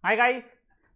Hi guys,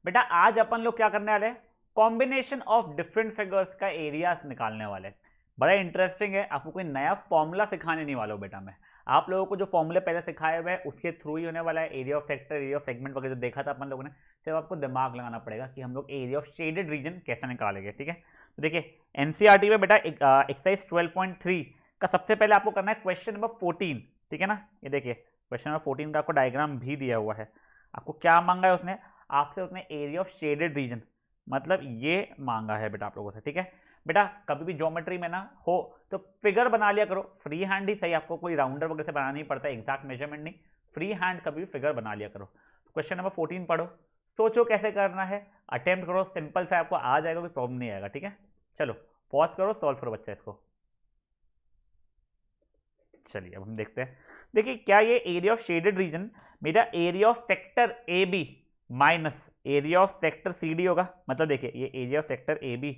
बेटा आज अपन लोग क्या करने वाले हैं, कॉम्बिनेशन ऑफ डिफरेंट फिगर्स का एरिया निकालने वाले हैं। बड़ा इंटरेस्टिंग है। आपको कोई नया फॉर्मूला सिखाने नहीं वाला हूं बेटा मैं। आप लोगों को जो फॉर्मूले पहले सिखाए हुए हैं उसके थ्रू ही होने वाला है। Area of sector, area of segment वगैरह जो देखा था अपन लोगों ने, सिर्फ आपको दिमाग लगाना पड़ेगा कि हम लोग एरिया ऑफ शेडेड रीजन कैसे निकालेंगे। ठीक है, तो देखिए एनसीईआरटी में बेटा एक्सरसाइज 12.3 का सबसे पहले आपको करना है क्वेश्चन नंबर 14। ठीक है ना, ये देखिए क्वेश्चन नंबर 14 का आपको डायग्राम भी दिया हुआ है। आपको क्या मांगा है उसने, आपसे उसने एरिया ऑफ शेडेड रीजन मतलब ये मांगा है बेटा आप लोगों से। ठीक है बेटा, कभी भी ज्योमेट्री में ना हो तो फिगर बना लिया करो, फ्री हैंड ही सही, आपको कोई राउंडर वगैरह से बनाना नहीं पड़ता, एग्जैक्ट मेजरमेंट नहीं, फ्री हैंड कभी भी फिगर बना लिया करो। क्वेश्चन नंबर 14 पढ़ो, सोचो कैसे करना है, अटेम्प्ट करो, सिंपल से आपको आ जाएगा, कोई प्रॉब्लम नहीं आएगा। ठीक है, चलो पॉज करो, सॉल्व करो बच्चा इसको। चलिए अब हम देखते हैं। देखिए क्या ये एरिया ऑफ शेडेड रीजन मेरा area of sector A B minus area of sector C D होगा। मतलब देखिए ये area of sector A B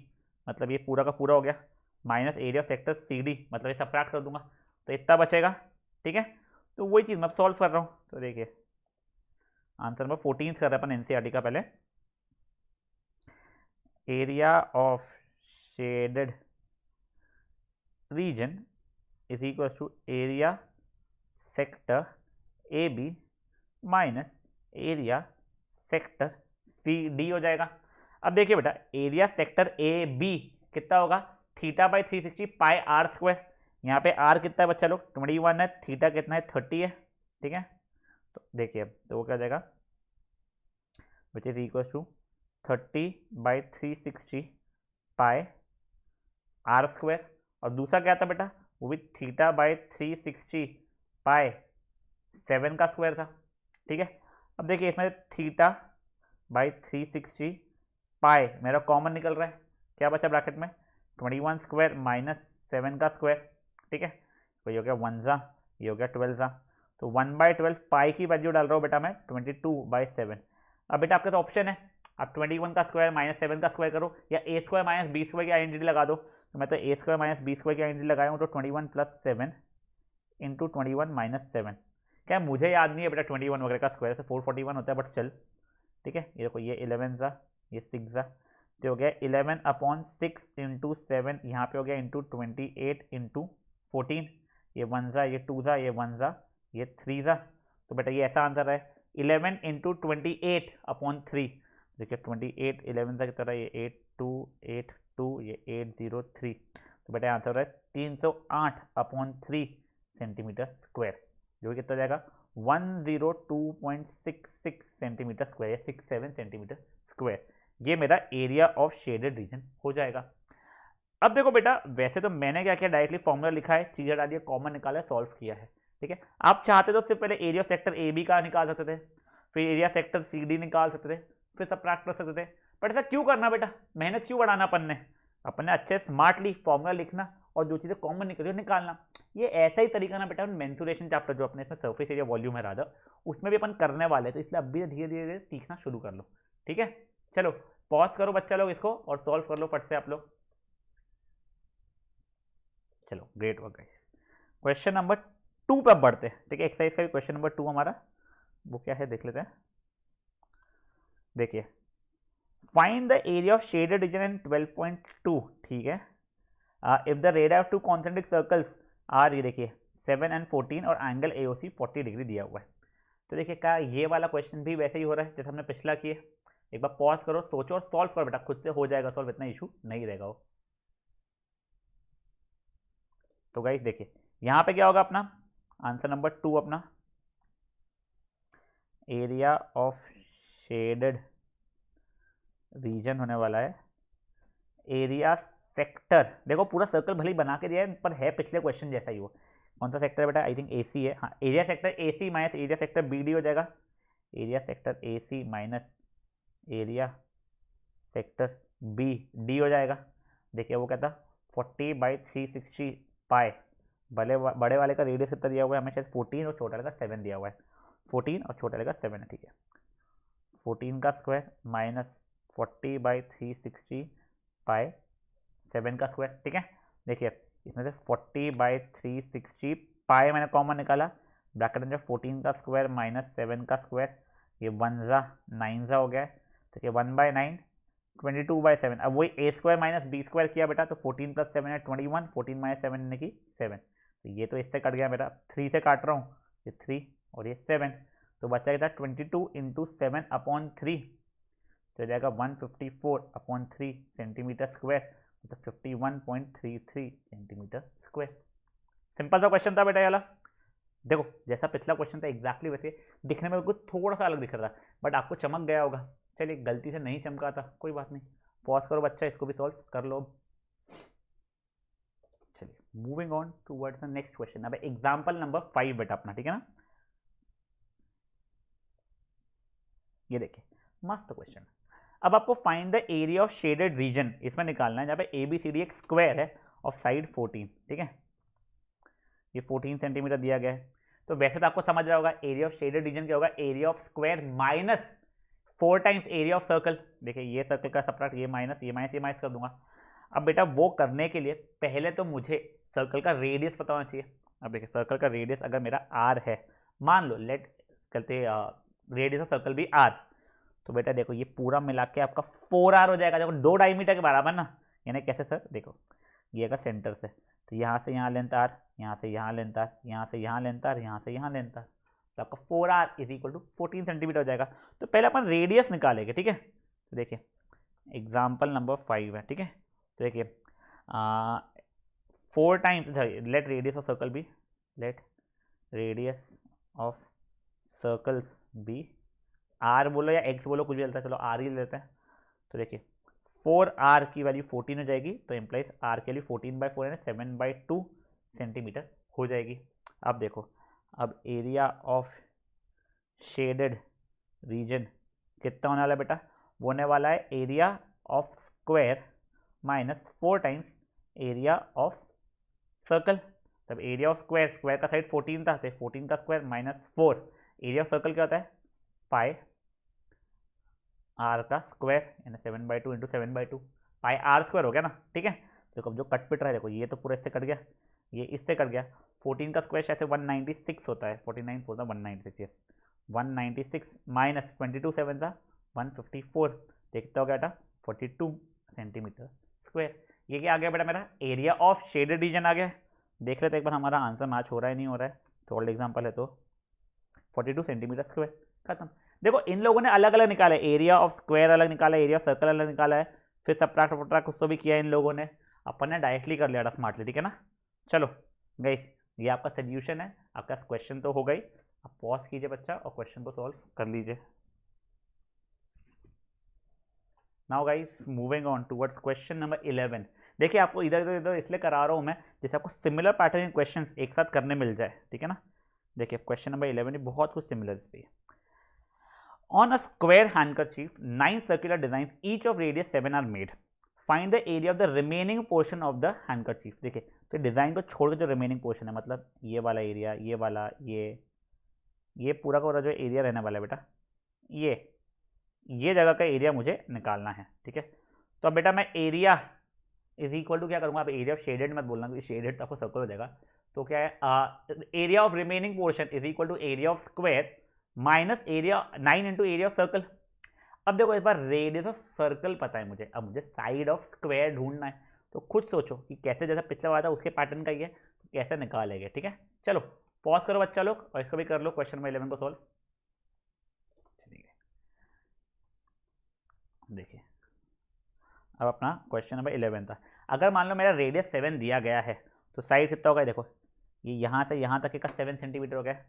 मतलब ये पूरा का पूरा हो गया, minus area of sector C D मतलब ये सबट्रैक्ट कर दूंगा तो इतना बचेगा। ठीक है, तो वही चीज़ मैं सॉल्व कर रहा हूँ। तो देखिए आंसर नंबर 14 कर रहे हैं अपन एनसीईआरटी का। पहले area of shaded region is equal to area sector A B minus area sector C D हो जाएगा। अब देखिए बेटा एरिया सेक्टर ए बी कितना होगा, theta by 360 pi are square. यहाँ पे आर कितना है बच्चा लोग, 21 है, थीटा कितना है 30 है। ठीक है, तो देखिए तो वो क्या हो जाएगा, which is equal to 30/360 pi are square. और दूसरा क्या था बेटा, वो भी थीटा बाई 360 पाई 7 का स्क्वायर था। ठीक है, अब देखिए इसमें थीटा बाई 360 पाई मेरा कॉमन निकल रहा है, क्या बचा ब्रैकेट में 21 स्क्वायर माइनस 7 का स्क्वायर। ठीक है, तो ये हो गया 1 ज़ा, ये हो गया 12 ज़ा, तो 1/12 पाई की वैल्यू डाल रहा हूँ बेटा मैं 22/7। अब बेटा आपके तो ऑप्शन है, आप 21 का स्क्वायर माइनस 7 का स्क्वायर करो या ए स्क्वायर माइनस बी स्क्वायर की आइडेंटिटी लगा दो। तो मैं तो ए स्क्वायर माइनस बी स्क्वायर की आइडेंटिटी लगाया हूँ, तो 21 + 7 इंटू 21 - 7। क्या मुझे याद नहीं है बेटा 21 वगैरह का स्क्वायर से 441 होता है, बट चल ठीक है। ये देखो ये 11 ज़ा, ये 6 ज़ा, तो हो गया 11/6 इंटू 7, यहाँ पे हो गया इंटू 28 इंटू 14। ये 1 ज़ा, ये 2 ज़ा, ये 1 ज़ा, ये 3 ज़ा। तो बेटा ये ऐसा आंसर है 11 इंटू 28/3। देखिए 28 11 ज़ा कितना, ये 8282, ये 803। तो बेटा आंसर है 308/3 सेंटीमीटर स्क्वायर, जो कितना जाएगा 102.66 सेंटीमीटर स्क्वायर, 67 सेंटीमीटर स्क्वायर। ये मेरा एरिया ऑफ शेडेड रीजन हो जाएगा। अब देखो बेटा वैसे तो मैंने क्या किया, डायरेक्टली फॉर्मूला लिखा है, चीज़ हटा दिया, कॉमन निकाला, सॉल्व किया है। ठीक है, आप चाहते तो सिर्फ पहले एरिया सेक्टर ए बी का निकाल सकते थे, फिर एरिया सेक्टर सी डी निकाल सकते थे, फिर सबट्रैक्ट कर सकते थे, बट ऐसा क्यों करना बेटा, मेहनत क्यों बढ़ाना अपन ने अच्छे स्मार्टली फॉर्मूला लिखना और जो चीज़ें कॉमन निकली निकालना। ये ऐसा ही तरीका ना बेटा मेंसुरेशन चैप्टर जो अपने इसमें सरफेस एरिया वॉल्यूम है राधा, उसमें भी अपन करने वाले हैं, तो इसलिए अब भी धीरे धीरे सीखना शुरू कर लो। ठीक है, चलो पॉज करो बच्चा लोग इसको और सॉल्व कर लो फट से आप लोग। चलो great work guys. Question number 2 पे अब बढ़ते हैं। ठीक है, एक्सरसाइज का भी क्वेश्चन नंबर 2 हमारा वो क्या है देख लेते हैं। देखिए find the area of shaded region in 12.2। ठीक है, if the radius of two concentric circles are, ये देखिए 7 and 14 और एंगल AOC 40 डिग्री दिया हुआ है। तो देखिए क्या ये वाला क्वेश्चन भी वैसे ही हो रहा है जैसे हमने पिछला किए। एक बार पॉज करो, सोचो और सॉल्व करो बेटा, खुद से हो जाएगा सॉल्व, इतना इशू नहीं रहेगा वो। तो गाइस देखिए यहाँ पे क्या होगा अपना आंसर नंबर 2, अपना एरिया ऑफ शेडेड रीजन होने वाला है एरिया सेक्टर। देखो पूरा सर्कल भले ही बना के दिया है पर है पिछले क्वेश्चन जैसा ही वो। कौन सा सेक्टर है बेटा, आई थिंक AC है। हाँ, area sector AC minus area sector BD हो जाएगा। Area sector AC minus area sector BD हो जाएगा। देखिए वो क्या था 40/360 पाई, बड़े वाले का रेडियस कितना दिया हुआ है हमें, शायद 14 और छोटे वाले का 7 दिया हुआ है। 14 और छोटे वाले का 7 है। ठीक है, 14 का स्क्वायर माइनस 40/360 पाई 7 का स्क्वायर। ठीक है, देखिए इसमें से 40/360 पाई मैंने कॉमन निकाला, ब्रैकेट में 14 का स्क्वायर माइनस 7 का स्क्वायर, ये 1 हो गया है, तो ये 1/9 22/7। अब वही a square minus B square किया बेटा, तो 14 + 7 है 21, 14 - 7 यानी कि 7। तो ये तो इससे कट गया बेटा, 3 से काट रहा हूँ, ये 3 और ये 7, तो बचा था 22 × 7/3, तो जाएगा 154/3 सेंटीमीटर स्क्वायर, मतलब 51.33 सेंटीमीटर स्क्वायर। सिंपल सा क्वेश्चन था बेटा ये वाला। देखो जैसा पिछला क्वेश्चन था एग्जैक्टली वैसे, दिखने में कुछ थोड़ा सा अलग दिख रहा था, बट आपको चमक गया होगा। चलिए गलती से नहीं चमका था, कोई बात नहीं, पॉज करो बच्चा, इसको भी सॉल्व कर लो। चलिए moving on towards the next question. अब एग्जांपल नंबर 5 बेटा अपना, ठीक है ना। ये देखिए मस्त क्वेश्चन। अब आपको find the area of shaded reason इसमें निकालना है, जहाँ पे ABCD एक स्क्वायर है ऑफ साइड 14, ठीक है। ये 14 सेंटीमीटर दिया गया है, तो वैसे तो आपको समझ रहा होगा एरिया ऑफ शेडेड रीजन क्या होगा, area of square minus 4 times area of circle. देखिए ये सर्कल का सब्ट्रैक्ट, ये माइनस ये माइनस ये माइनस कर दूंगा। अब बेटा वो करने के लिए पहले तो मुझे सर्कल का रेडियस पता होना चाहिए। अब देखिए सर्कल का रेडियस अगर मेरा r है, मान लो लेट करते रेडियस ऑफ सर्कल भी r, तो बेटा देखो ये पूरा मिला के आपका 4r हो जाएगा। देखो 2 डायमीटर के बराबर ना, यानी कैसे सर, देखो ये अगर सेंटर से, तो यहाँ से यहाँ लेंथ r, यहाँ से यहाँ लेंथ r, यहाँ से यहाँ लेंथ r, यहाँ से यहाँ लेंथ r, तो आपका 4r = 14 सेंटीमीटर हो जाएगा। तो पहले अपन रेडियस निकालेंगे, ठीक है। तो देखिए एग्जाम्पल नंबर 5 है, ठीक है। तो देखिए 4 times, let radius of circle be, let radius of circles be, r बोलो या एक्स बोलो कुछ भी चलता है, चलो आर ही लेते हैं। तो देखिए 4r की वैल्यू 14 हो जाएगी, तो इम्प्लाइज r के लिए 14/4 यानी 7/2 सेंटीमीटर हो जाएगी। अब देखो, अब एरिया ऑफ शेडेड रीजन कितना होने वाला है बेटा, वो होने वाला है area of square minus 4 times area of circle. तब एरिया ऑफ स्क्वायर, स्क्वायर का साइड 14 था, तो 14 का square minus 4, area of circle क्या होता है, पाई r का स्क्वायर यानी 7/2 × 7/2, पाई r स्क्वायर हो गया ना, ठीक है। देखो अब जो कट पिट रहा है, देखो ये तो पूरा इससे कट गया, ये इससे कट गया। 14 का स्क्वायर ऐसे 196 होता है, 49 4 196, यस 196 माइनस 22 7 था 154, देखता हो गया बेटा 42 सेंटीमीटर स्क्वायर। ये क्या आ गया बेटा, मेरा एरिया ऑफ शेडेड रीजन आ गया। देख लेते एक बार हमारा आंसर मैच हो रहा है नहीं हो रहा है, थोड़ा एग्जाम्पल है तो 42 सेंटीमीटर स्क्वायर, खत्म। देखो इन लोगों ने अलग अलग निकाला है, एरिया ऑफ स्क्वायर अलग निकाला है, एरिया ऑफ सर्कल अलग निकाला है, फिर सब्ट्रैक्ट वब्ट्रैक्ट कुछ तो भी किया है इन लोगों ने, अपन ने डायरेक्टली कर लिया था स्मार्टली, ठीक है ना। चलो गाइस ये आपका सोल्यूशन है, आपका क्वेश्चन तो हो गई। आप पॉज कीजिए बच्चा और क्वेश्चन को सॉल्व कर लीजिए। Now guys moving on towards question number 11। देखिए आपको इधर इधर इसलिए करा रहा हूँ मैं, जैसे आपको सिमिलर पैटर्न क्वेश्चन एक साथ करने मिल जाए, ठीक है ना। देखिए क्वेश्चन नंबर 11 बहुत कुछ सिमिलर इस पर। On a square handkerchief, 9 circular designs, each of radius 7 are made. Find the area of the remaining portion of the handkerchief. देखिए तो डिज़ाइन को छोड़ के जो रिमेनिंग पोर्शन है, मतलब ये वाला एरिया, ये वाला, ये पूरा का पूरा जो एरिया रहने वाला है बेटा, ये जगह का एरिया मुझे निकालना है, ठीक है। तो अब बेटा मैं एरिया इज इक्वल टू क्या करूँगा, अब एरिया ऑफ शेडेड मत बोलना, क्योंकि शेडेड तो आपको सर्कल हो जाएगा। तो क्या है, area of remaining portion is equal to area of square minus area 9 into area of circle. अब देखो इस बार रेडियस ऑफ सर्कल पता है मुझे, अब मुझे साइड ऑफ स्क्वायर ढूंढना है। तो खुद सोचो कि कैसे, जैसा पिछला वाला था उसके पैटर्न का ही है, तो कैसे निकालेंगे, ठीक है। चलो पॉज करो बच्चा लोग और इसको भी कर लो, क्वेश्चन नंबर 11 को सॉल्व। देखिए अब अपना क्वेश्चन नंबर 11 था। अगर मान लो मेरा रेडियस 7 दिया गया है, तो साइड कितना होगा, देखो ये यहाँ से यहाँ तक का 7 सेंटीमीटर हो गया,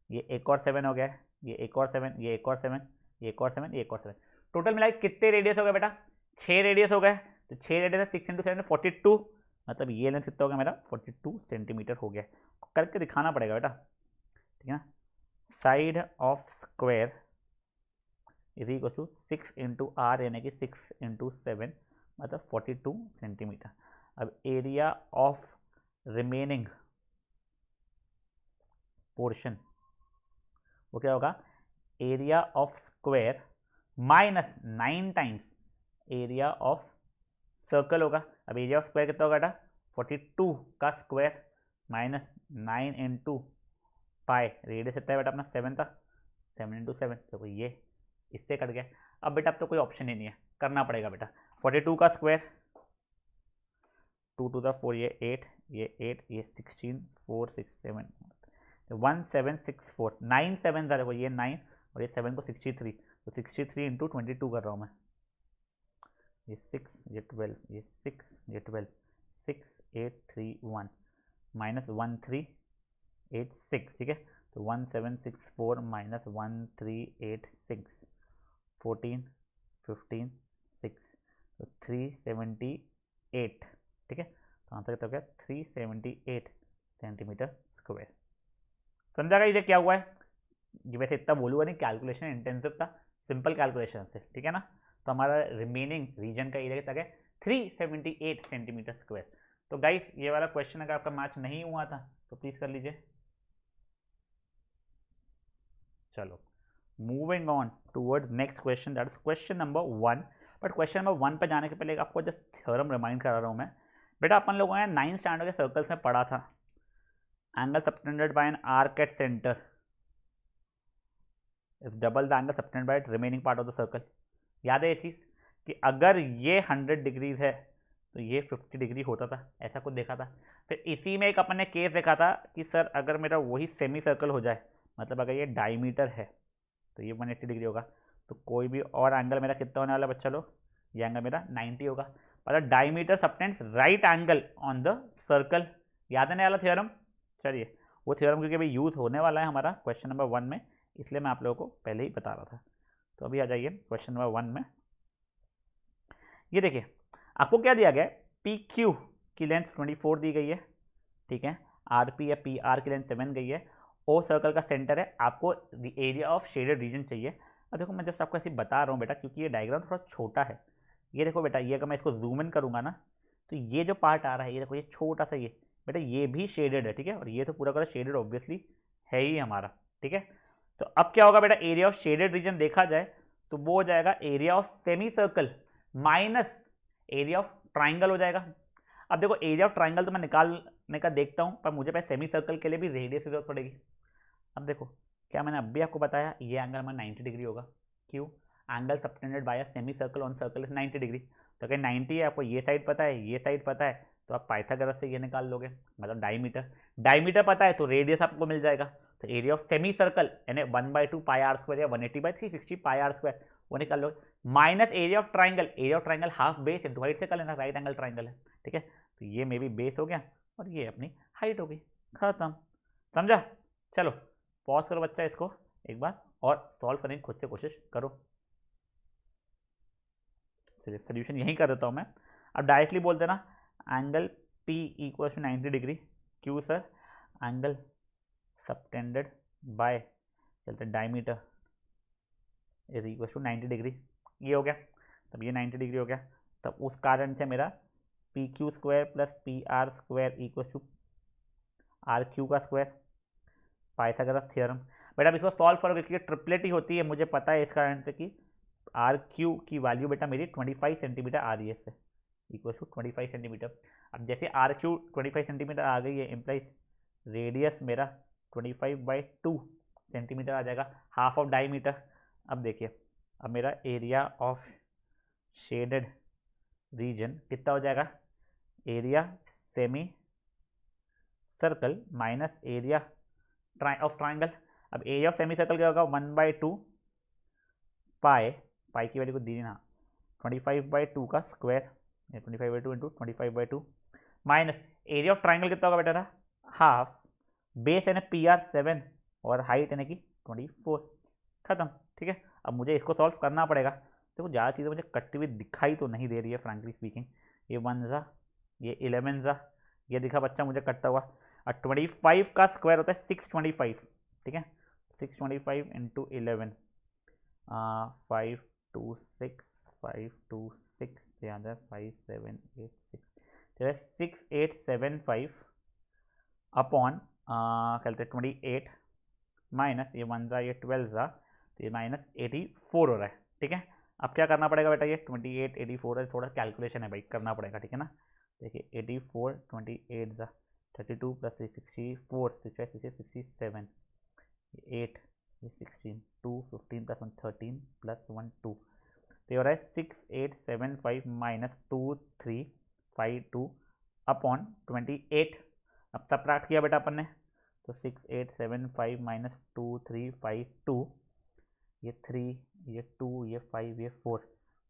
ये एक और 7 हो गया, ये एक और 7, ये एक और 7, ये एक और 7, ये एक और 7, टोटल मिला कितने रेडियस हो गए बेटा, 6 रेडियस हो गए। तो 6 रेडियस 6 × 7 42, मतलब ये लेंथ कितना हो गया मेरा 42 सेंटीमीटर हो गया। करके दिखाना पड़ेगा बेटा, ठीक है ना। Side of square is equal to 6 × r यानी कि 6 × 7 मतलब 42 सेंटीमीटर। अब एरिया ऑफ रिमेनिंग पोर्शन वो क्या होगा, area of square minus 9 times area of circle होगा। अब एरिया ऑफ स्क्वायर कितना होगा बेटा, 42 का स्क्वायर माइनस 9 × पाई, रेडियस कितना है बेटा अपना 7 था, 7 इंटू 7, देखो ये इससे कट गया। अब बेटा अब तो कोई ऑप्शन ही नहीं है, करना पड़ेगा बेटा। 42 का स्क्वायर, 2 टू द 4, ये 8, ये 16, 4 6 7, 1764, 9 7 था, देखो ये 9 और ये 7 को 63, तो 63 इंटू 22 कर रहा हूँ मैं। ये 6, ये 12, ये 6, ये 12, 6 8 3 1 माइनस 1 3 8 6, ठीक है। तो 1764 माइनस 1386, 14 15 6, तो 378, ठीक है। तो आंसर कितना हो गया? 378 सेंटीमीटर स्क्वायर। समझा गया ये क्या हुआ है? ये वैसे इतना बोलूँगा नहीं, कैलकुलेशन इंटेंसिव था, सिंपल कैलकुलेशन से, ठीक है ना। तो हमारा रिमेनिंग रीजन का एरिया कितना है? 378 सेंटीमीटर स्क्वायर। तो गाइस ये वाला क्वेश्चन अगर आपका मैच नहीं हुआ था तो प्लीज़ कर लीजिए। चलो moving on towards next question, that is question number 1। But question number 1 पर जाने के पहले आपको जस्ट थ्योरम रिमाइंड करा रहा हूँ मैं। बेटा अपन लोगों ने 9th स्टैंडर्ड के सर्कल्स में पढ़ा था, angle subtended bye an arc at centre is double the angle subtended bye remaining part of the circle. याद है ये चीज़ कि अगर ये 100 डिग्रीज है तो ये 50 डिग्री होता था, ऐसा कुछ देखा था। फिर इसी में एक अपन ने केस देखा था कि सर अगर मेरा वही सेमी सर्कल हो जाए, मतलब अगर ये डायमीटर है तो ये 180 डिग्री होगा, तो कोई भी और एंगल मेरा कितना होने वाला बच्चा लोग? ये एंगल मेरा 90 होगा। मतलब diameter subtends right angle on the circle. याद है ना वाला थ्योरम? चलिए वो थ्योरम क्योंकि अभी यूज होने वाला है हमारा क्वेश्चन नंबर 1 में, इसलिए मैं आप लोगों को पहले ही बता रहा था। तो अभी आ जाइए क्वेश्चन नंबर 1 में। ये देखिए आपको क्या दिया गया? पी क्यू की लेंथ 24 दी गई है, ठीक है। आर पी या पी आर की लेंथ 7 गई है। ओ सर्कल का सेंटर है, आपको एरिया ऑफ शेडेड रीजन चाहिए। अब देखो मैं जस्ट आपको ऐसे बता रहा हूँ बेटा, क्योंकि ये डायग्राम थोड़ा छोटा है। ये देखो बेटा, ये अगर मैं इसको जूम इन करूँगा ना, तो ये जो पार्ट आ रहा है, ये देखो ये छोटा सा, ये बेटा ये भी शेडेड है, ठीक है। और ये तो पूरा पूरा शेडेड ऑब्वियसली है ही हमारा, ठीक है। तो अब क्या होगा बेटा? एरिया ऑफ शेडेड रीजन देखा जाए तो वो हो जाएगा area of semi circle minus area of triangle हो जाएगा। अब देखो एरिया ऑफ ट्राइंगल तो मैं निकालने का देखता हूँ, पर मुझे पहले सेमी सर्कल के लिए भी रेडियस की जरूरत पड़ेगी। अब देखो क्या मैंने अभी आपको बताया, ये एंगल हमारा 90 डिग्री होगा। क्यों? Angle subtended bye a semi circle on circle is 90 degree. तो अगर 90 है, आपको ये साइड पता है, ये साइड पता है, तो आप पाइथागोरस से ये निकाल लोगे, मतलब डायमीटर। डायमीटर पता है तो रेडियस आपको मिल जाएगा। तो एरिया ऑफ सेमी सर्कल यानी 1/2 पाई आर स्क्वायर या 180/360 पाई आर स्क्वायर, वो निकाल लो। Minus area of triangle, area of triangle half base है, डिवाइड से कर लेना, राइट एंगल ट्राइंगल है, ठीक है। तो ये मे बी बेस हो गया और ये अपनी हाइट हो गई, खत्म। समझा? चलो पॉज करो बच्चा इसको एक बार और सॉल्व करने की खुद से कोशिश करो। चलिए सोल्यूशन यहीं कर देता हूँ मैं। अब डायरेक्टली बोल देना angle P equal to 90 degree. क्यों सर? एंगल सबटेंडेड बाय चलते diameter is equal to 90 degree. ये हो गया, तब ये 90 डिग्री हो गया। तब उस कारण से मेरा P Q square plus P R square equal to R Q का स्क्वायर, पाइथागोरस थ्योरम। बेटा अब इसको सॉल्व करोगे क्योंकि ट्रिपलेट ही होती है, मुझे पता है इस कारण से कि आर क्यू की वैल्यू बेटा मेरी 25 सेंटीमीटर आ रही है इससे, इक्वल टू 25 सेंटीमीटर। अब जैसे आर क्यू 25 सेंटीमीटर आ गई है, इम्प्लाइज रेडियस मेरा 25/2 सेंटीमीटर आ जाएगा, हाफ ऑफ डायमीटर। अब देखिए अब मेरा एरिया ऑफ शेडेड रीजन कितना हो जाएगा? Area semi circle minus area of triangle. अब एरिया ऑफ सेमी सर्कल क्या होगा? 1/2 पाई, पाई की वैल्यू को दी ना, 25/2 का square, 25/2 into 25/2 minus area of triangle कितना होगा बेटा? हाफ, बेस है ना पी आर 7 और हाइट है ना कि 24, खत्म, ठीक है। अब मुझे इसको सॉल्व करना पड़ेगा। देखो ज़्यादा चीज़ें मुझे कटती हुई दिखाई तो नहीं दे रही है फ्रैंकली स्पीकिंग। ये 1 ज़ा, ये 11 ज़ा, ये दिखा बच्चा मुझे कटता हुआ। और 25 का स्क्वायर होता है 625, ठीक है। 625 इंटू 11, 5 2 6 5 2 6 5 7 8 6, तो 6875 अपॉन कहते 28 माइनस ये 1 ज़ा, ये 12 ज़ा, तो ये -84 हो रहा है, ठीक है। अब क्या करना पड़ेगा बेटा? ये 28 84 है, थोड़ा कैलकुलेशन है भाई, करना पड़ेगा, ठीक है ना। देखिए 84 28 ज़ा 32 प्लस 64 65 67, 8 ये 16, 2 15 प्लस 1 13 प्लस 1 2, तो ये हो रहा है 6875 माइनस 2352 अपॉन 28। अब सबट्रैक्ट किया बेटा अपन ने, तो 6875 माइनस 2352, ये 3, ये 2, ये 5, ये 4,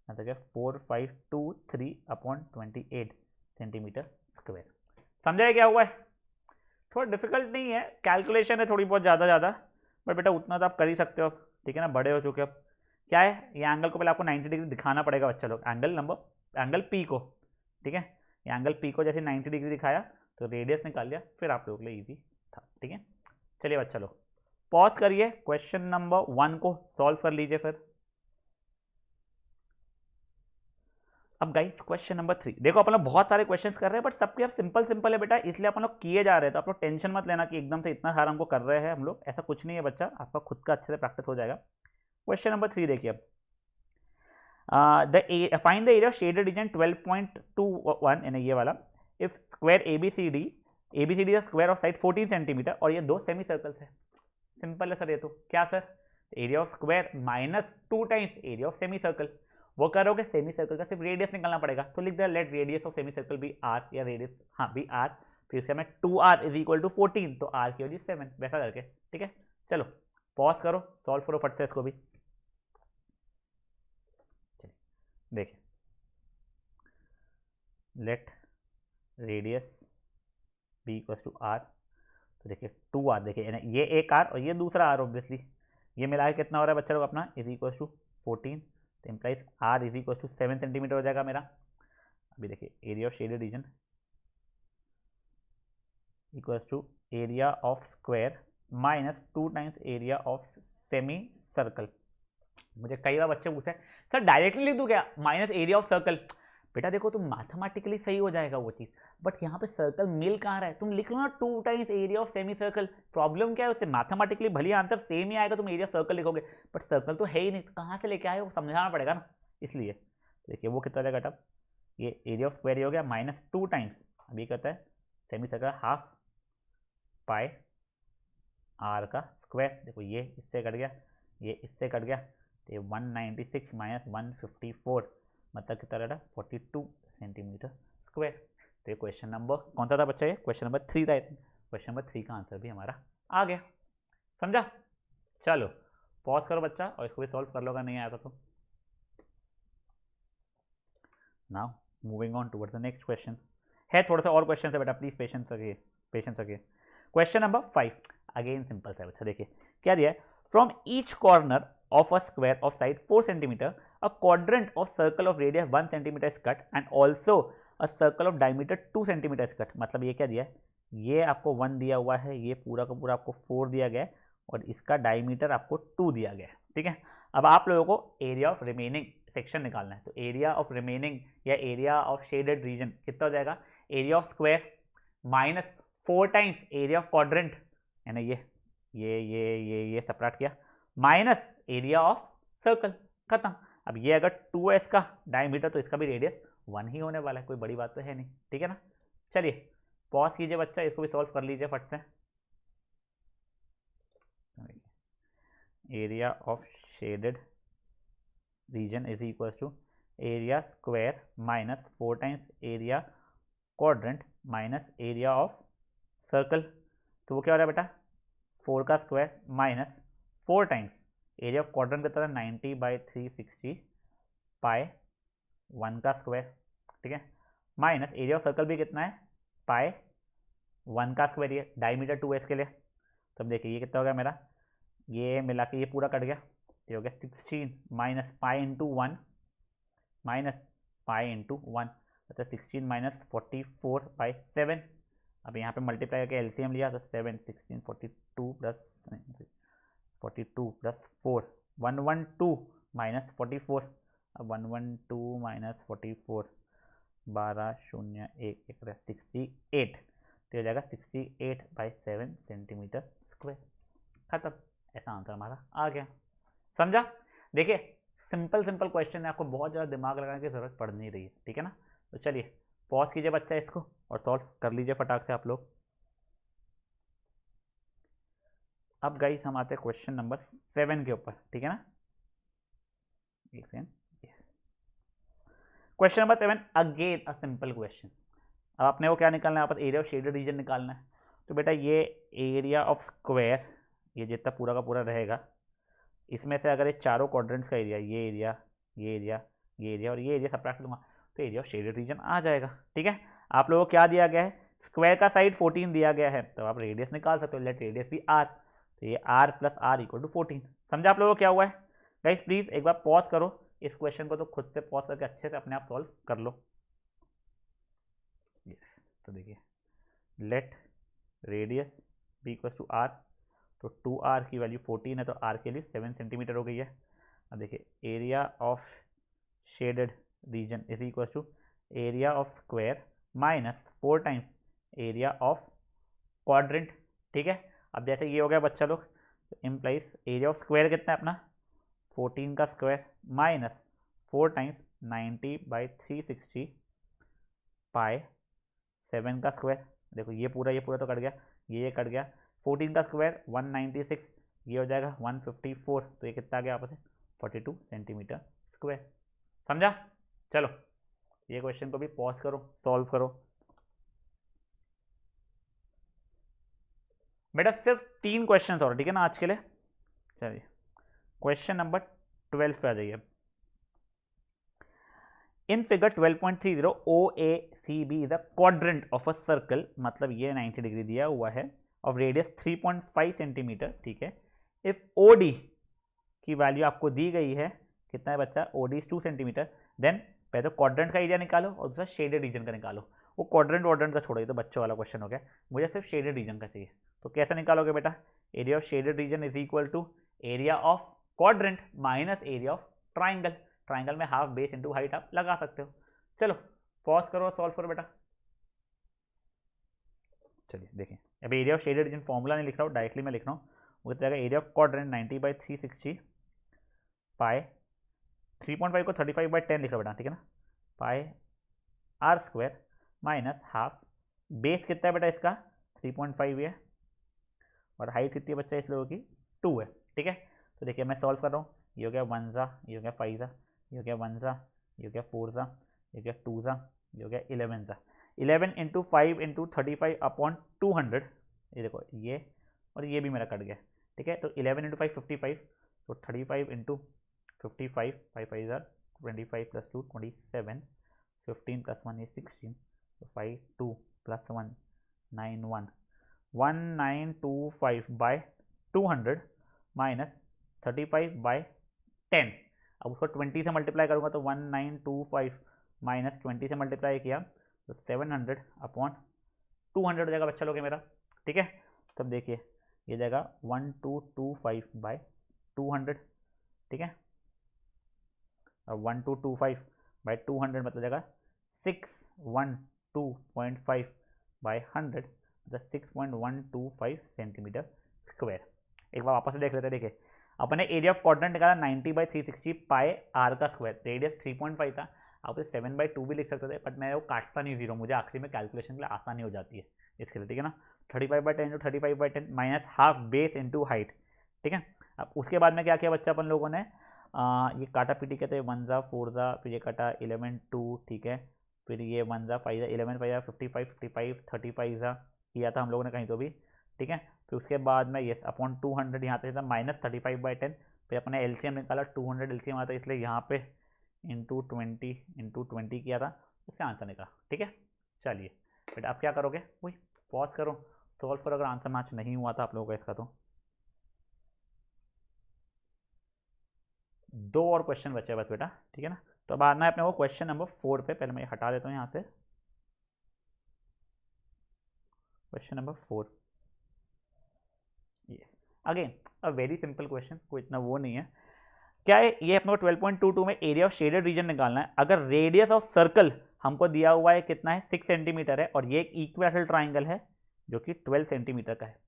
मतलब क्या 4523 अपॉन 28 सेंटीमीटर स्क्वायर। समझाया क्या हुआ है? थोड़ा डिफिकल्ट नहीं है, कैलकुलेशन है थोड़ी बहुत ज़्यादा, बट बेटा उतना तो आप कर ही सकते हो, ठीक है ना, बड़े हो चुके अब। क्या है, ये एंगल को पहले आपको 90 डिग्री दिखाना पड़ेगा बच्चा लोग, एंगल पी को, ठीक है, ये एंगल पी को जैसे 90 डिग्री दिखाया तो रेडियस निकाल लिया, फिर आप लोग के लिए ईजी था, ठीक है। चलिए बच्चा लोग पॉज करिए, क्वेश्चन नंबर 1 को सॉल्व कर लीजिए फिर। अब गाइस क्वेश्चन नंबर 3 देखो, अपन लोग बहुत सारे क्वेश्चंस कर रहे हैं बट सबके अब सिंपल है बेटा, इसलिए अपन लोग किए जा रहे हैं, तो आप लोग टेंशन मत लेना कि एकदम से इतना सारा हमको कर रहे हैं हम लोग, ऐसा कुछ नहीं है बच्चा, आपका खुद का अच्छे से प्रैक्टिस हो जाएगा। क्वेश्चन नंबर 3 देखिए अब, find the area of shaded region 12.21 in ये वाला, if square ABCD square of side 14 centimeter और ये 2 सेमी सर्कल्स है। सिंपल है सर ये तो, क्या sir, area of square minus 2 times area of semi circle, वो करोगे सेमी सर्कल का सिर्फ रेडियस निकालना पड़ेगा, तो लिख दिया let radius of semi circle be r, या रेडियस हाँ बी आर, फिर इसका मैं 2r इज इक्वल टू 14, तो r की वजह 7, वैसा करके, ठीक है। चलो पॉज करो, सॉल्व करो फट से इसको भी। देखिए let radius be equal to r, तो देखिए 2r, देखिए ये एक r और ये दूसरा r, ऑब्वियसली ये मिला के कितना हो रहा है बच्चा लोग अपना, इज इक्वल टू 14, तो implies r is equal to 7 centimeter हो जाएगा मेरा। अभी देखिए area of shaded region equal to area of square minus 2 times area of semi circle. मुझे कई बार बच्चे पूछते हैं सर डायरेक्टली लिख दूं क्या माइनस एरिया ऑफ सर्कल, बेटा देखो तुम मैथमेटिकली सही हो जाएगा वो चीज़, बट यहाँ पे सर्कल मिल कहाँ रहा है, तुम लिख लो ना 2 times area of semi circle, problem क्या है उससे, मैथमेटिकली भले आंसर सेम ही आएगा, तुम एरिया सर्कल लिखोगे बट सर्कल तो है ही नहीं, तो कहाँ से लेके आए वो समझाना पड़ेगा ना, इसलिए देखिए वो कितना जाएगा टब, ये एरिया ऑफ स्क्वायर हो गया माइनस 2 टाइम्स, अभी कहता है semi circle half pi r का स्क्वायर, देखो ये इससे कट गया, ये इससे कट गया, तो ये 196 माइनस 154 मतलब कितना रहा 42 सेंटीमीटर स्क्वायर। तो ये क्वेश्चन नंबर कौन सा था बच्चा, ये क्वेश्चन नंबर 3 था, क्वेश्चन नंबर 3 का आंसर भी हमारा आ गया, समझा। चलो पॉज करो बच्चा और इसको भी सॉल्व कर लो अगर नहीं आया तो। Now moving on towards the next question, है थोड़ा सा और क्वेश्चन है बेटा, प्लीज पेशेंस रखिए। क्वेश्चन नंबर 5 अगेन सिंपल सा बच्चा, देखिए क्या दिया है, from each corner of a square of side 4 cm, a quadrant of circle of radius 1 cm is cut and also a circle of diameter 2 cm is cut। मतलब ये क्या दिया है, ये आपको 1 दिया हुआ है, ये पूरा का पूरा आपको 4 दिया गया है और इसका डायमीटर आपको 2 दिया गया है, ठीक है। अब आप लोगों को एरिया ऑफ रिमेनिंग सेक्शन निकालना है, तो एरिया ऑफ रिमेनिंग या एरिया ऑफ शेडेड रीजन कितना हो जाएगा, area of square minus 4 times area of quadrant, है ना, ये सबट्रैक्ट किया माइनस एरिया ऑफ सर्कल, खत्म। अब ये अगर 2 है इसका डायमीटर तो इसका भी रेडियस 1 ही होने वाला है, कोई बड़ी बात तो है नहीं, ठीक है ना। चलिए पॉज कीजिए बच्चा, इसको भी सॉल्व कर लीजिए फट से। Area of shaded region is equal to area square minus 4 times area quadrant minus area of circle, तो वो क्या हो रहा है बेटा 4 का square minus 4 times area of quadrant कितना था 90/360 पाई 1 का स्क्वायर, ठीक है, माइनस एरिया ऑफ सर्कल भी कितना है पाई 1 का स्क्वायर, ये डायमीटर 2 है इसके लिए, तो अब देखिए ये कितना हो गया मेरा, ये मिला के ये पूरा कट गया, ये हो गया 16 minus pi into 1 minus pi into 1, मतलब 16 माइनस 44/7। अब यहाँ पे मल्टीप्लाई करके एलसीएम लिया तो 7 16 42 प्लस 42 प्लस 4 112 माइनस 44, अब 112 माइनस 44 12 0 1 68, तो हो जाएगा 68/7 सेंटीमीटर स्क्वायर, खत्म, ऐसा आंसर हमारा आ गया, समझा। देखिए सिंपल क्वेश्चन है, आपको बहुत ज़्यादा दिमाग लगाने की ज़रूरत पड़ नहीं रही है, ठीक है ना। तो चलिए पॉज कीजिए बच्चा इसको और सॉल्व कर लीजिए फटाक से आप लोग। अब गाइस हम आते हैं क्वेश्चन नंबर 7 के ऊपर, ठीक है ना। एक second, question number 7 again a simple question. अब आपने वो क्या निकालना है, यहाँ पर एरिया ऑफ शेडेड रीजन निकालना है। तो बेटा ये एरिया ऑफ स्क्वायर, ये जितना पूरा का पूरा रहेगा, इसमें से अगर ये चारों क्वाड्रेंट्स का एरिया, ये एरिया, ये एरिया, ये एरिया और ये एरिया सब्ट्रैक्ट लूँगा तो एरिया ऑफ शेडेड रीजन आ जाएगा। ठीक है, आप लोगों को क्या दिया गया है, स्क्वायर का साइड 14 दिया गया है, तो आप रेडियस निकाल सकते हो, लेट रेडियस भी आर, तो ये r plus r equal to 14। समझा आप लोगों को क्या हुआ है। गाइस प्लीज एक बार पॉज करो इस क्वेश्चन को, तो खुद से पॉज करके अच्छे से अपने आप सॉल्व कर लो। यस, तो देखिए let radius be equal to r, तो 2r की वैल्यू 14 है, तो r के लिए 7 सेंटीमीटर हो गई है। अब देखिए area of shaded region is equal to area of square minus 4 times area of quadrant. ठीक है, अब जैसे ये हो गया बच्चा लोग, तो इम्प्लाइज एरिया ऑफ स्क्वायर कितना है अपना 14 का स्क्वायर माइनस 4 टाइम्स 90/360 पाई 7 का स्क्वायर। देखो ये पूरा तो कट गया, ये कट गया, 14 का स्क्वायर 196, ये हो जाएगा 154, तो ये कितना आ गया आपस में 42 सेंटीमीटर स्क्वायर। समझा। चलो ये क्वेश्चन को भी पॉज करो, सॉल्व करो। बेटा सिर्फ 3 क्वेश्चन और, ठीक है ना आज के लिए। चलिए क्वेश्चन नंबर 12 पे आ जाइए। In figure 12.30 OACB is a quadrant of a circle, मतलब ये 90 डिग्री दिया हुआ है, ऑफ रेडियस 3.5 सेंटीमीटर। ठीक है, इफ OD की वैल्यू आपको दी गई है, कितना है बच्चा, OD इज 2 सेंटीमीटर, देन पहले तो क्वाड्रेंट का एरिया निकालो और दूसरा शेडेड रीजन का निकालो। वो क्वाड्रेंट वाड्रेंट का छोड़ो, ये तो बच्चों वाला क्वेश्चन हो गया, मुझे सिर्फ शेडेड रीजन का चाहिए। तो कैसे निकालोगे बेटा, area of shaded region is equal to area of quadrant minus area of triangle. Triangle में हाफ बेस इंटू हाइट आप लगा सकते हो। चलो पॉज करो, सॉल्व करो बेटा। चलिए देखें, अभी area of shaded reason formula नहीं लिख रहा हूँ, डायरेक्टली मैं लिख रहा हूँ। वो कितना एरिया ऑफ क्वाड्रेंट 90/360 पाई 3.5 को 35/10 लिख रहा बेटा, ठीक है ना, pi are square minus half base कितना है बेटा इसका 3.5 है, और हाइट कितनी है बच्चा इस लोगों की 2 है। ठीक है, तो देखिए मैं सॉल्व कर रहा हूँ, ये हो गया 1 ज़ा, ये हो गया 5 ज़ा, ये हो गया 1 ज़ा, ये हो गया 4 ज़ा, ये हो गया 2 ज़ा, ये हो गया 11 ज़ा। 11 इंटू 5 इंटू 35 अपॉन 200, ये देखो ये और ये भी मेरा कट गया। ठीक है, तो 11 इंटू 5 55, तो 35 इंटू 55, 5 5 ज़ा 25 plus 2 27, 15 plus 1 is 16, so 5 2 plus 1 9 1 1925 by 200 minus 35/10। अब उसको 20 से मल्टीप्लाई करूँगा तो 1925 माइनस 20 से मल्टीप्लाई किया तो 700 अपॉन 200 हो जाएगा बच्चा लोग मेरा। ठीक है, तब देखिए ये जाएगा 1225/200। ठीक है, अब 1225/200 मतलब जाएगा 612.5/100, मतलब 6.125 सेंटीमीटर स्क्वायर। एक बार वापस से देख लेते हैं। देखिए अपने एरिया ऑफ क्वाड्रेंट निकाला 90/360 पाई आर का स्क्वायर, रेडियस 3.5 था, आप 7/2 भी लिख सकते थे, बट मैं वो काटता नहीं जीरो, मुझे आखिरी में कैलकुलेशन के लिए आसानी हो जाती है इसके लिए। ठीक है ना, 35/10 into 35/10 minus half base into height. ठीक है, अब उसके बाद में क्या किया बच्चा अपन लोगों ने, ये काटा पीटी कहते हैं 1 ज़ा 4 ज़ा, फिर ये काटा 11 2, ठीक है, फिर ये 1 ज़ा 5 ज़ा 11 5 ज़ा 55 55 35 ज़ा किया था हम लोगों ने कहीं तो भी। ठीक है, फिर उसके बाद में यस अपॉन 200 यहाँ पे था माइनस 35/10, फिर अपने एलसीएम निकाला 200 एलसीएम आता है, इसलिए यहाँ पे इंटू 20 किया था, उससे आंसर निकला। ठीक है, चलिए बेटा आप क्या करोगे, वही पॉज करो, सॉल्व करो, अगर आंसर मैच नहीं हुआ था आप लोगों का इसका तो। 2 और क्वेश्चन बचे बस बेटा। ठीक है ना, तो अब आना है अपने वो क्वेश्चन नंबर 4 पे। पहले मैं हटा देता हूँ यहाँ से question number 4। Yes again a very simple question, कोई इतना वो नहीं है। क्या है ये अपने को 12.22 में एरिया ऑफ शेडेड रीजन निकालना है। अगर रेडियस ऑफ सर्कल हमको दिया हुआ है कितना है 6 सेंटीमीटर है, और ये एक इक्विलैटरल ट्राइंगल है जो कि 12 सेंटीमीटर का है।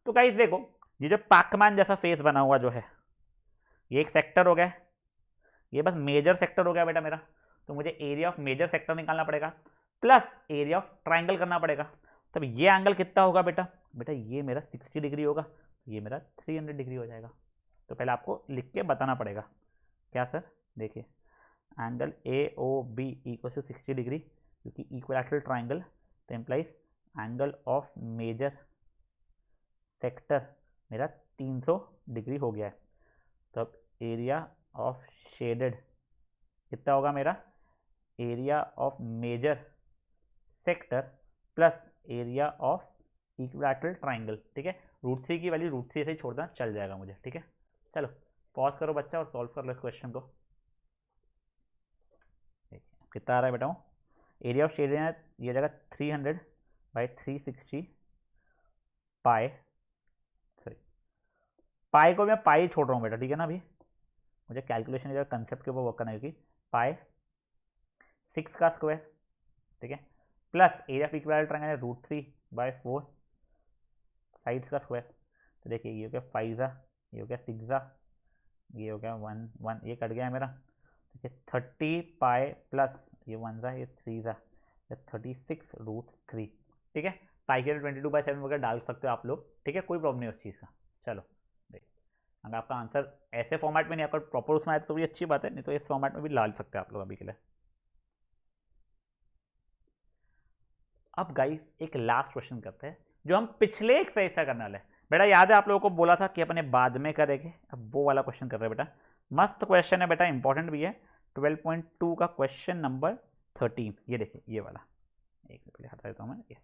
तो गाइस देखो ये जो पैकमैन जैसा फेस बना हुआ जो है, ये एक सेक्टर हो गया, ये बस मेजर सेक्टर हो गया बेटा मेरा, तो मुझे एरिया ऑफ मेजर सेक्टर निकालना पड़ेगा प्लस एरिया ऑफ ट्राइंगल करना पड़ेगा। तब ये एंगल कितना होगा बेटा, बेटा ये मेरा 60 डिग्री होगा, ये मेरा 300 डिग्री हो जाएगा। तो पहले आपको लिख के बताना पड़ेगा क्या सर, देखिए angle A O B equal to 60 degree, क्योंकि इक्विलैटरल ट्राइंगल तो implies angle of major sector मेरा 300 डिग्री हो गया है। तो अब एरिया ऑफ शेडेड कितना होगा मेरा, area of major sector plus area of equilateral triangle, ठीक है। √3 की वैल्यू √3 से छोड़ना चल जाएगा मुझे, ठीक है। चलो पॉज करो बच्चा और सॉल्व कर लो इस क्वेश्चन को। कितना आ रहा है बेटा, एरिया ऑफ शेड है ये जगह 300/360 पाई, सॉरी पाई को मैं पाई छोड़ रहा हूँ बेटा, ठीक है ना। अभी मुझे कैलकुलेशन की जगह कंसेप्ट के ऊपर वर्क करना है, क्योंकि पाई 6 का स्क्वायर, ठीक है, plus area of equilateral triangle है √3/4 साइड्स का स्क्वायर। तो देखिए ये हो गया 5 ये हो गया 6 ये हो गया 1 ये कट गया है मेरा, देखिए 30 पाई प्लस ये 1 ये 3 36√3, ठीक है। पाई के 22/7 वगैरह डाल सकते हो आप लोग, ठीक है, कोई प्रॉब्लम नहीं उस चीज़ का। चलो देखिए अगर आपका आंसर ऐसे फॉर्मेट में नहीं आपका प्रॉपर उसमें आया तो भी अच्छी बात है, नहीं तो इस फॉर्मेट में भी डाल सकते हैं आप लोग अभी के लिए। अब गाइस एक लास्ट क्वेश्चन करते हैं जो हम पिछले एक्सरसाइज से करने वाले हैं। बेटा याद है आप लोगों को बोला था कि अपने बाद में करेंगे, अब वो वाला क्वेश्चन कर रहे हैं बेटा। मस्त क्वेश्चन है बेटा, इंपॉर्टेंट भी है। 12.2 का क्वेश्चन नंबर 13, ये देखिए ये वाला, एक पहले हटा देता हूँ मैं, यस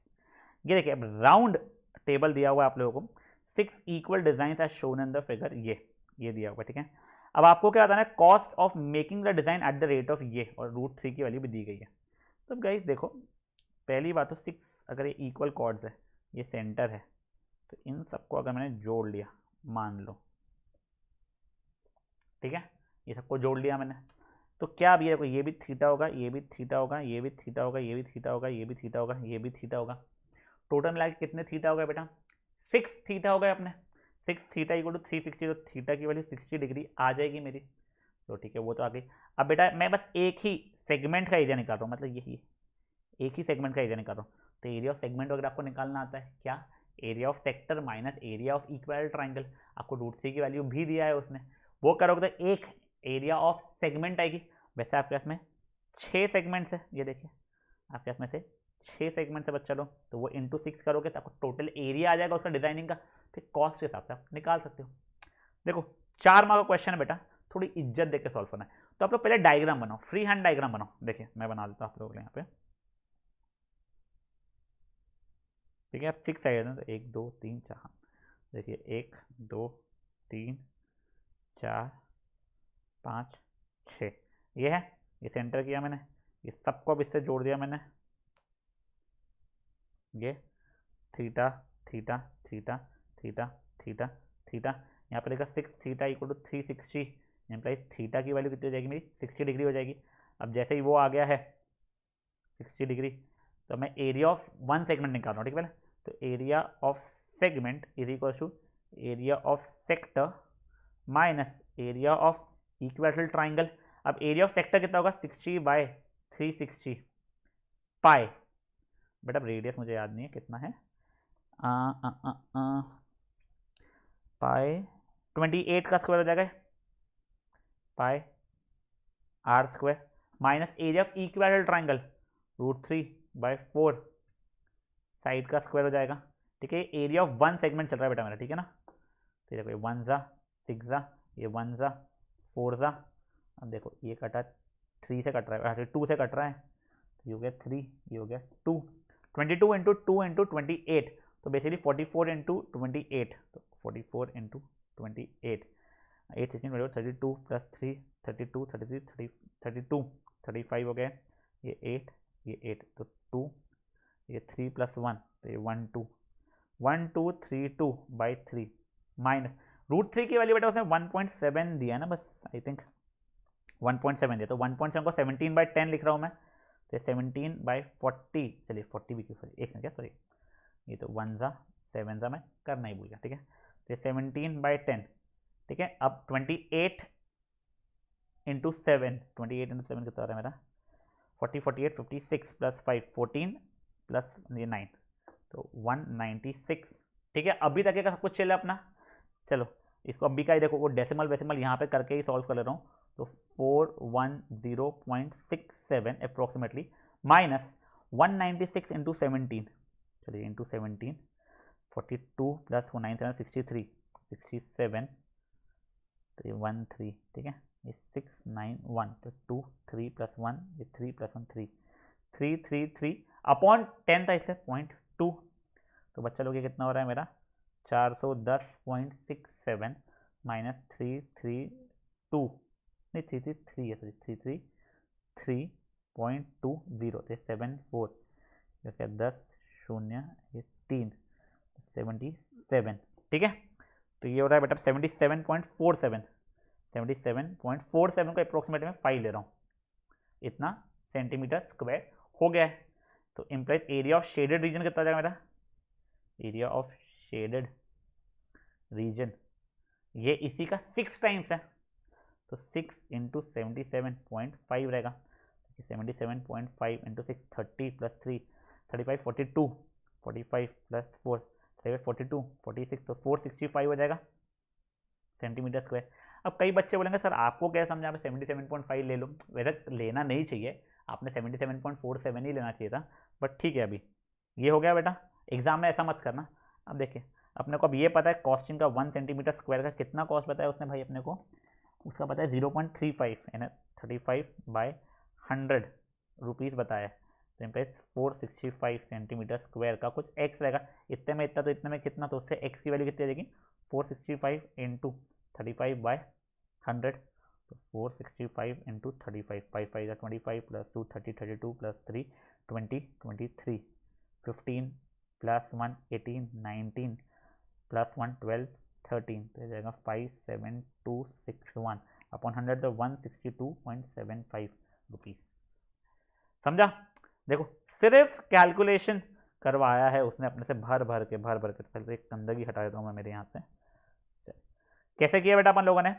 ये देखिए। अब राउंड टेबल दिया हुआ है आप लोगों को, 6 equal design are shown in the figure, ये दिया हुआ है, ठीक है। अब आपको क्या बताना है, cost of making the design at the rate of ये, और √3 की वैल्यू भी दी गई है। तो गाइस देखो पहली बात तो 6 अगर ये इक्वल कॉर्ड्स है, ये सेंटर है, तो इन सबको अगर मैंने जोड़ लिया मान लो, ठीक है, ये सबको जोड़ लिया मैंने, तो क्या अब ये देखो ये भी थीटा होगा, ये भी थीटा होगा, ये भी थीटा होगा, ये भी थीटा होगा, ये भी थीटा होगा, ये भी थीटा होगा। टोटल मिला के कितने थीटा हो गए बेटा, 6 थीटा हो गए अपने। 6 थीटा इक्वल टू 360, तो थीटा की वैल्यू 60 डिग्री आ जाएगी मेरी, तो ठीक है वो तो आ गई। अब बेटा मैं बस एक ही सेगमेंट का एरिया निकाल रहा हूँ, मतलब ये एक ही सेगमेंट का एरिया निकाल रहा हूँ। तो एरिया ऑफ सेगमेंट वगैरह आपको निकालना आता है क्या, area of sector minus area of equilateral triangle, आपको √3 की वैल्यू भी दिया है उसने, वो करोगे तो एक एरिया ऑफ सेगमेंट आएगी। वैसे आपके पास में 6 सेगमेंट्स है, ये देखिए आपके पास में से 6 सेगमेंट्स है बच्चा लोग, तो वो इंटू 6 करोगे तो आपको टोटल एरिया आ जाएगा उसका डिजाइनिंग का, फिर कॉस्ट के हिसाब से आप निकाल सकते हो। देखो 4 मार्क का क्वेश्चन है बेटा, थोड़ी इज्जत देकर सॉल्व करना है। तो आप लोग पहले डायग्राम बनाओ, फ्री हैंड डायग्राम बनाओ। देखिए मैं बना देता हूँ आप लोगों के लिए यहाँ पे, ठीक है। आप 6 साइड है तो 1 2 3 4, हाँ देखिए 1 2 3 4 5 6 ये है, ये सेंटर किया मैंने, ये सबको अब इससे जोड़ दिया मैंने, ये theta theta theta theta theta theta, यहाँ पर देखा 6 theta equal to 360, implies theta की वैल्यू कितनी हो जाएगी मेरी, 60 डिग्री हो जाएगी। अब जैसे ही वो आ गया है 60 डिग्री, तो मैं एरिया ऑफ वन सेगमेंट निकाल रहा हूँ, ठीक है। तो area of segment is equal to area of sector minus area of equilateral triangle. अब एरिया ऑफ सेक्टर कितना होगा, 60/360 पाई, बेटा रेडियस मुझे याद नहीं है कितना है, पाई 28 का स्क्वायर हो जाएगा, पाई r² minus area of equilateral triangle √3/4 side का स्क्वायर हो जाएगा, ठीक है। एरिया ऑफ वन सेगमेंट चल रहा है बेटा मेरा, ठीक है ना। तो देखो 1 6 ये 1 4, अब देखो ये कटा 3 से कट रहा है, 2 से कट रहा है, तो ये हो गया 3, ये हो गया 2, 22 इंटू 2 इंटू 28, तो बेसिकली 44 इंटू 28, तो 44 इंटू 28, 8 16 32 प्लस 3 32 33 32 35 हो गया, ये 8 ये 8, तो 2 ये 3 + 1, तो ये 1 2 1 2 3 2/3 माइनस √3 की वैल्यू बेटा उसने 1.7 दिया ना, बस आई थिंक 1.7 दिया, तो 1.7 को 17/10 लिख रहा हूँ मैं, तो 17/40, चलिए 40 भी क्यों, सॉरी एक सेकंड, सॉरी ये तो 1 7 मैं करना ही भूल गया, ठीक है। तो 17/10, ठीक है। अब 28 इंटू 7, 28 इंटू 7 कितना आ रहा है मेरा, 40 48 56 प्लस 5 14 प्लस ये 9, तो 196, ठीक है। अभी तक का सब कुछ चल रहा है अपना, चलो इसको अभी का ही देखो, वो डेसिमल वेसिमल यहाँ पे करके ही सॉल्व कर ले रहा हूँ। तो 410.67 अप्रोक्सीमेटली माइनस 196 इंटू 17, चलिए इंटू 17, 42 प्लस 9 7 63 67 तो ये 13, ठीक है, ये 691 तो 2 3 प्लस 1 ये 3 प्लस 1 3 333 अपॉन 10 था इसलिए 0.2। तो बच्चा लोग ये कितना हो रहा है मेरा 410.67 माइनस 332 नहीं 333 है, सॉरी 333.20 थे 74 क्या 10 0 ये 3 77, ठीक है। तो ये हो रहा है बेटा 77.47 को अप्रोक्सीमेट में 5 ले रहा हूँ, इतना सेंटीमीटर स्क्वायर हो गया है। तो implies area of shaded reason कितना जाएगा मेरा, एरिया ऑफ शेडेड रीजन ये इसी का 6 टाइम्स है, तो 6 इंटू 77.5 रहेगा, 77.5 इंटू 6 30 प्लस 3 35 42 45 प्लस 4 42 46 तो 465 हो जाएगा सेंटीमीटर स्क्वायर। अब कई बच्चे बोलेंगे सर आपको क्या समझा, मैं 77.5 ले लूँ, वैसे लेना नहीं चाहिए, आपने 77.47 ही लेना चाहिए था, बट ठीक है अभी ये हो गया बेटा। एग्जाम में ऐसा मत करना। अब देखिए अपने को अब ये पता है कॉस्टिंग का 1 सेंटीमीटर स्क्वायर का कितना कॉस्ट बताया उसने भाई अपने को, उसका पता है 0.35 यानी 35/100 रुपीज़ बताया। तो इम्प्लाइज 465 सेंटीमीटर स्क्वायर का कुछ एक्स रहेगा, इतने में इतना तो इतने में कितना, तो उससे एक्स की वैल्यू कितनी आ जाएगी 465 इंटू 35/100, तो 465 into 35 5 5 25 plus 2 30 32 plus 3 20 23 15 plus 1 18 19 plus 1 12 13 तो जाएगा 57261 अपॉन 100 तो 162.75 रुपीज़। समझा? देखो सिर्फ कैलकुलेशन करवाया है उसने अपने से भर भर के पहले एक गंदगी हटा देता हूँ मैं मेरे यहाँ से। कैसे किया बेटा अपन लोगों ने,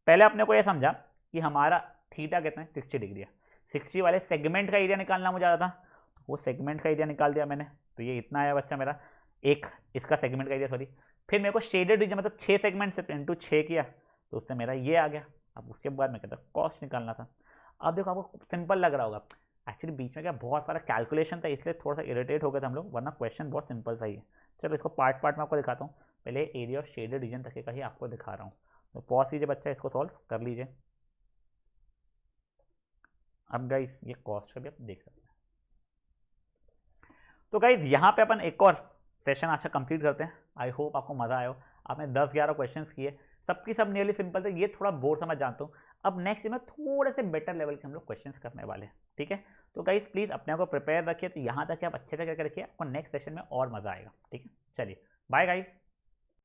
पहले अपने को ये समझा कि हमारा थीटा कितना है 60 डिग्री है, 60 वाले सेगमेंट का एरिया निकालना मुझे आता था, वो सेगमेंट का एरिया निकाल दिया मैंने, तो ये इतना आया बच्चा मेरा, एक इसका सेगमेंट का एरिया सॉरी। फिर मेरे को शेडेड रीजन मतलब 6 सेगमेंट से इंटू 6 किया तो उससे मेरा ये आ गया। अब उसके बाद मैं कहता कॉस्ट निकालना था। अब देखो आपको सिंपल लग रहा होगा, एक्चुअली बीच में क्या बहुत सारा कैलकुलेशन था इसलिए थोड़ा सा इरिटेट हो गया था हम लोग, वरना क्वेश्चन बहुत सिंपल सा ही है। चलो इसको पार्ट पार्ट में आपको दिखाता हूँ, पहले एरिया ऑफ शेडेड रीजन तक का ही आपको दिखा रहा हूँ, तो पॉज कीजिए बच्चा, इसको सॉल्व कर लीजिए। अब गाइस ये कॉस्ट का भी आप देख सकते हैं। तो गाइस यहाँ पे अपन एक और सेशन अच्छा कंप्लीट करते हैं। आई होप आपको मज़ा आया हो। आपने 10-11 क्वेश्चंस किए, सबकी सब नियरली सिंपल थे, ये थोड़ा बोर समझ जानता हूँ। अब नेक्स्ट में थोड़े से बेटर लेवल के हम लोग क्वेश्चंस करने वाले हैं, ठीक है। तो गाइस प्लीज़ अपने आप को प्रिपेयर रखिए, तो यहाँ तक आप अच्छे से करके रखिए, आपको नेक्स्ट सेशन में और मज़ा आएगा, ठीक है। चलिए बाय गाइस।